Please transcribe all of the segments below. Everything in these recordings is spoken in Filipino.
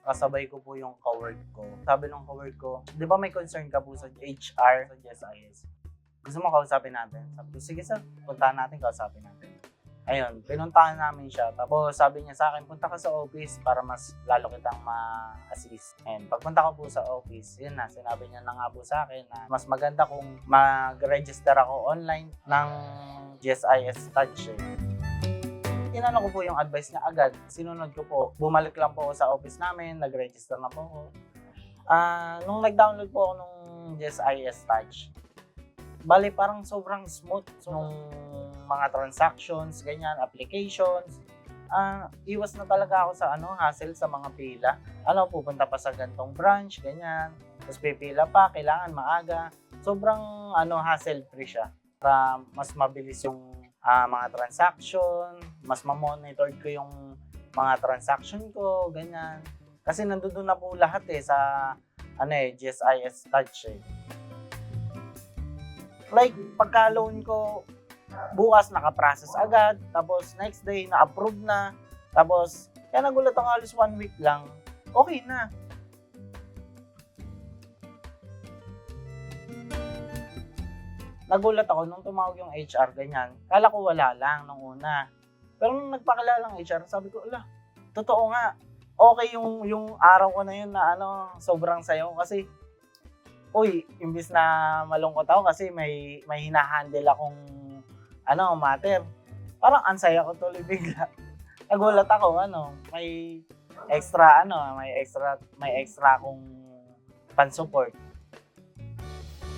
kasabay ko po yung cowork ko. Sabi nung cowork ko, di ba may concern ka po sa HR, sa GSIS? Gusto mo kausapin natin? Sabi ko, sige sir, puntahan natin, kausapin natin. Ayun, pinuntahan namin siya. Tapos sabi niya sa akin, punta ka sa office para mas lalo kitang ma-assist. And pagpunta ko po sa office, yun na, sinabi niya na nga po sa akin na mas maganda kung mag-register ako online ng GSIS Touch. Inano ko po yung advice niya agad. Sinunod ko po. Bumalik lang po ako sa office namin, nag-register na po ako. Nung nag-download po ako nung GSIS Touch, bali parang sobrang smooth nung mga transactions, ganyan, applications. Iwas na talaga ako sa hassle sa mga pila. Pupunta pa sa gantong branch, ganyan. Tapos pipila pa, kailangan maaga. Sobrang hassle-free siya. Para mas mabilis yung mga transaction, mas ma-monitor ko yung mga transaction ko, ganyan. Kasi nandoon na po lahat sa GSIS Touch . Like, pagka-loan ko, bukas naka-process agad, tapos next day na-approve na, tapos kaya nagulat ako halos 1 week lang, okay na. Nagulat ako nung tumawag yung HR, ganyan. Kala ko wala lang nung una. Pero nung nagpakilala ng HR, sabi ko, totoo nga. Okay yung araw ko na yun na sobrang sayo kasi imbis na malungkot ako kasi may hinahandle akong matter. Parang ansaya ko tuloy bigla. Nagulat ako, may extra akong pan-support.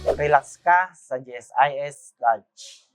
Relax ka sa GSIS Touch.